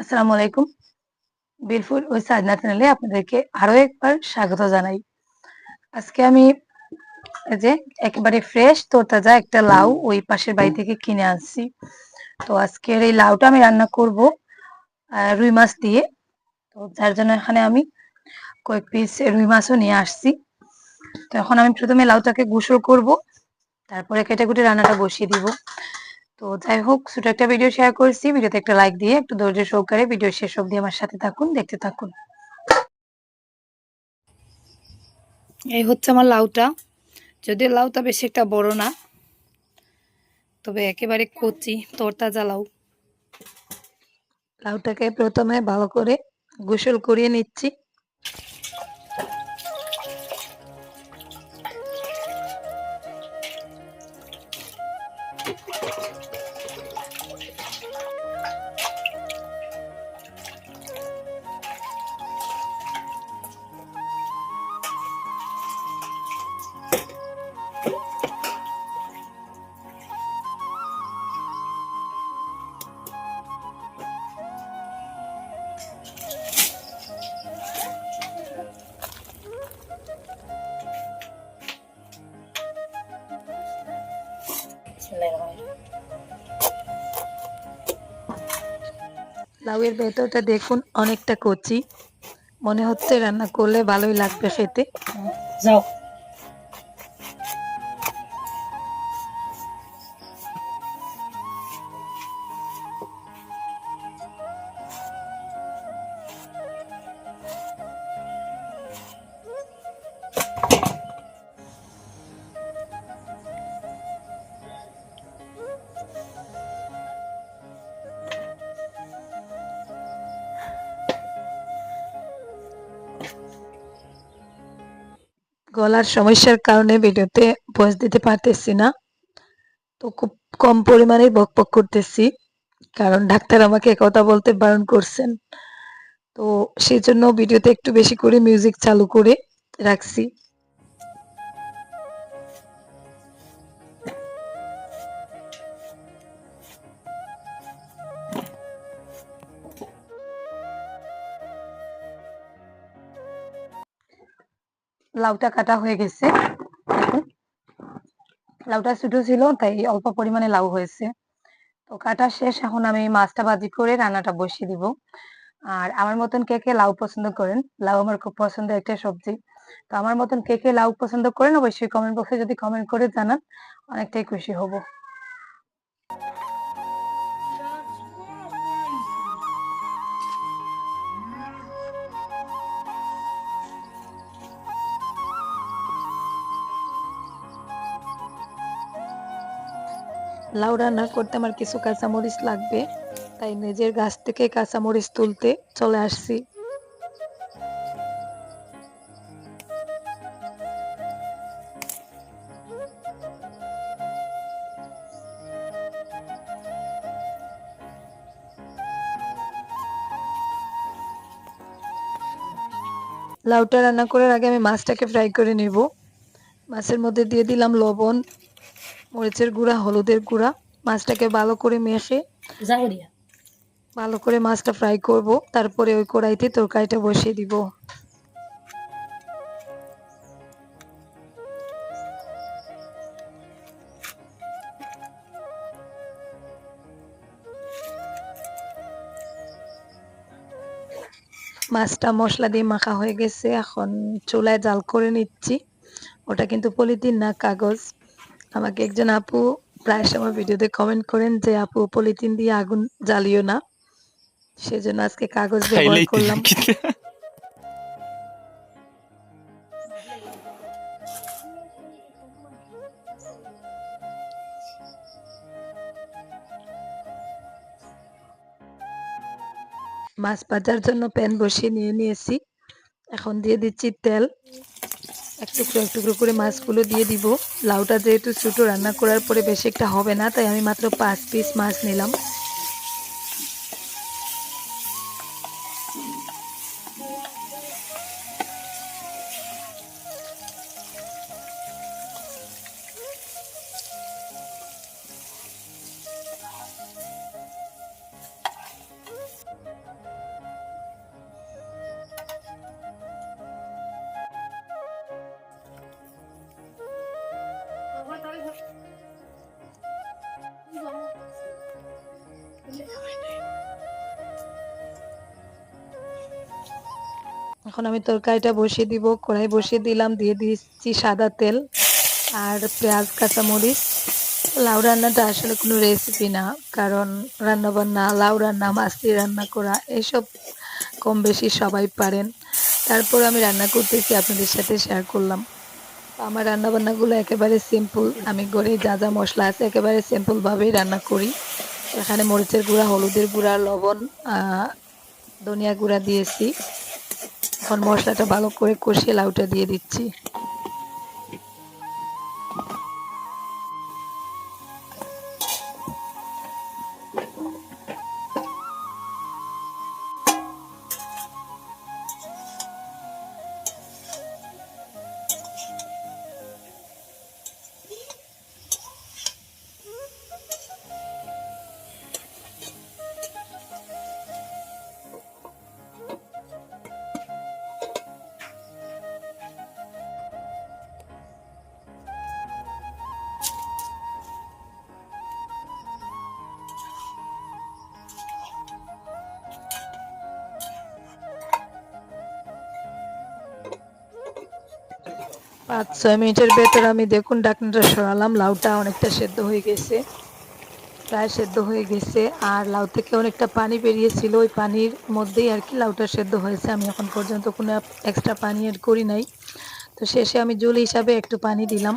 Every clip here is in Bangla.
আসসালামু আলাইকুম। বিলফুল ও সাজনা চ্যানেলে আপনাদেরকে আরো একবার স্বাগত জানাই। আজকে আমি এই যে একেবারে ফ্রেশ তরতাজা একটা লাউ ওই পাশের বাড়ি থেকে কিনে আনছি। তো আজকের এই লাউটা আমি রান্না করব রুই মাছ দিয়ে। তো যার জন্য এখানে আমি কয়েক পিস রুই মাছও নিয়ে আসছি। তো এখন আমি প্রথমে লাউটাকে গোসল করব, তারপরে কেটে কুটে রান্নাটা বসিয়ে দিব। তো যাই হোক, ছোট একটা ভিডিও শেয়ার করছি। ভিডিওতে একটা লাইক দিয়ে একটু ধৈর্য সহকারে ভিডিও শেষ অবধি আমার সাথে থাকুন, দেখতে থাকুন। এই হচ্ছে আমার লাউটা। যদিও লাউটা বেশি একটা বড় না, তবে একেবারে কচি তরতাজা লাউ। লাউটাকে প্রথমে ভালো করে গোসল করিয়ে নিচ্ছি। লাউয়ের ভেতরটা দেখুন অনেকটা কচি, মনে হচ্ছে রান্না করলে ভালোই লাগবে খেতে। যাও, গলার সমস্যার কারণে ভিডিওতে ভয়েস দিতে পারতেছি না, তো খুব কম পরিমাণে বকবক করতেছি, কারণ ডাক্তার আমাকে কথা বলতে বারণ করছেন। তো সেই জন্য ভিডিওতে একটু বেশি করে মিউজিক চালু করে রাখছি। লাউটা কাটা হয়ে গেছে। দেখুন, লাউটা ছোট ছিল তাই অল্প পরিমাণে লাউ হয়েছে। তো কাটা শেষ, এখন আমি মাছটা ভাজি করে রান্নাটা বসিয়ে দিব। আর আমার মতন কে কে লাউ পছন্দ করেন, লাউ আমার খুব পছন্দের একটা সবজি। তো আমার মতন কে কে লাউ পছন্দ করেন অবশ্যই কমেন্ট বক্সে যদি কমেন্ট করে জানান, অনেকটাই খুশি হব। লাউ রান্না করতে আমার কিছু কাঁচামরিচ লাগবে, তাই নিজের গাছ থেকে কাঁচামরিচ তুলতে চলে আসছি। লাউটা রান্না করার আগে আমি মাছটাকে ফ্রাই করে নেব। মাছের মধ্যে দিয়ে দিলাম লবণ, মরিচের গুঁড়া, হলুদের গুঁড়া। মাছটাকে ভালো করে মেখে ভালো করে মাছটা ফ্রাই করব, তারপরে ওই কড়াইতে তরকারিটা বসিয়ে দিব। মাছটা মশলা দিয়ে মাখা হয়ে গেছে, এখন চুলায় জাল করে নিচ্ছি। ওটা কিন্তু পলিথিন না, কাগজ। আমাকে একজন আপু প্রায় সময় ভিডিওতে কমেন্ট করেন যে আপু পলিথিন দিয়ে আগুন জ্বালিও না, সেজন্য আজকে কাগজ ব্যবহার করলাম। মাছ ভাজার জন্য প্যান বসিয়ে নিয়েছি। এখন দিয়ে দিচ্ছি তেল। এক টুকরো এক টুকরো করে মাছগুলো দিয়ে দিব। লাউটা যেহেতু ছোট, রান্না করার পরে বেশি একটা হবে না, তাই আমি মাত্র 5 পিস মাছ নিলাম। এখন আমি তরকারিটা বসিয়ে দিব, কড়াই বসিয়ে দিলাম, দিয়ে দিচ্ছি সাদা তেল আর পেঁয়াজ কাঁচামরিচ। লাউ রান্নাটা আসলে কোনো রেসিপি না, কারণ রান্নাবান্না লাউ রান্না মাছলি রান্না করা এসব কম বেশি সবাই পারেন। তারপর আমি রান্না করতেছি আপনাদের সাথে শেয়ার করলাম। আমার রান্নাবান্নাগুলো একেবারে সিম্পল, আমি ঘরে যা যা মশলা আছে একেবারে সিম্পল ভাবেই রান্না করি। এখানে মরিচের গুঁড়া, হলুদের গুঁড়া, লবণ, ধনিয়া গুঁড়া দিয়েছি। এখন মশলাটা ভালো করে কষিয়ে লাউটা দিয়ে দিচ্ছি। ৫-৬ মিনিটের ভেতর আমি দেখুন ঢাকনাটা সরালাম, লাউটা অনেকটা সেদ্ধ হয়ে গেছে, প্রায় সেদ্ধ হয়ে গেছে। আর লাউ থেকে অনেকটা পানি বেরিয়েছিল, ওই পানির মধ্যেই আর কি লাউটা সেদ্ধ হয়েছে। আমি এখন পর্যন্ত কোনো এক্সট্রা পানি এড করি নাই। তো শেষে আমি ঝোল হিসাবে একটু পানি দিলাম।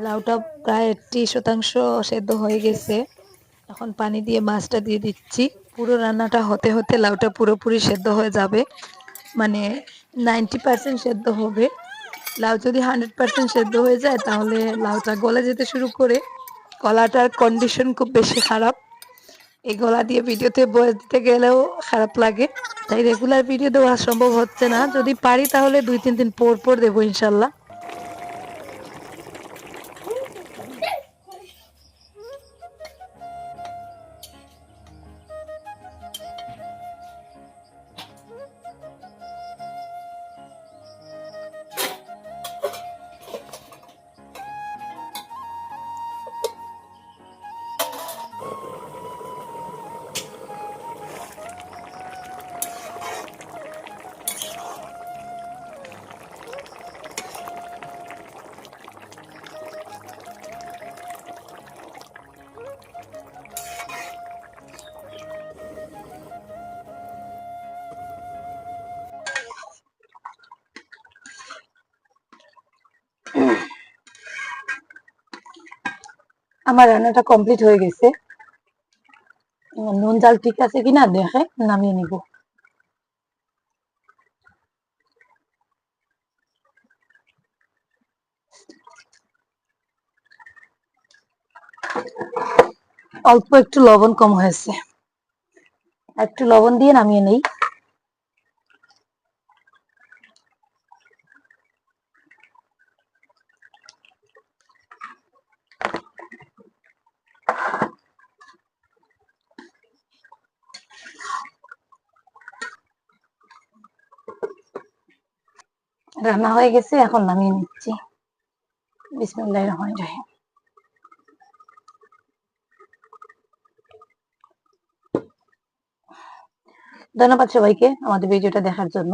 লাউটা প্রায় 80% সেদ্ধ হয়ে গেছে। এখন পানি দিয়ে মাছটা দিয়ে দিচ্ছি। পুরো রান্নাটা হতে হতে লাউটা পুরোপুরি সেদ্ধ হয়ে যাবে, মানে 90% সেদ্ধ হবে। লাউ যদি 100% সেদ্ধ হয়ে যায় তাহলে লাউটা গলে যেতে শুরু করে। গলাটার কন্ডিশন খুব বেশি খারাপ, এই গলা দিয়ে ভিডিওতে ভয়েস দিতে গেলেও খারাপ লাগে, তাই রেগুলার ভিডিও দেওয়া সম্ভব হচ্ছে না। যদি পারি তাহলে 2-3 দিন পর পর দেবো ইনশাল্লাহ। আমার রান্নাটা কমপ্লিট হয়ে গেছে, নুন জাল ঠিক আছে কিনা দেখে নামিয়ে নিব। অল্প একটু লবণ কম হয়েছে, একটু লবণ দিয়ে নামিয়ে নেই। রান্না হয়ে গেছে, এখন নামিয়ে নিচ্ছি। বিসমিল্লাহির রহমানির রহিম। ধন্যবাদ সবাইকে আমাদের ভিডিওটা দেখার জন্য।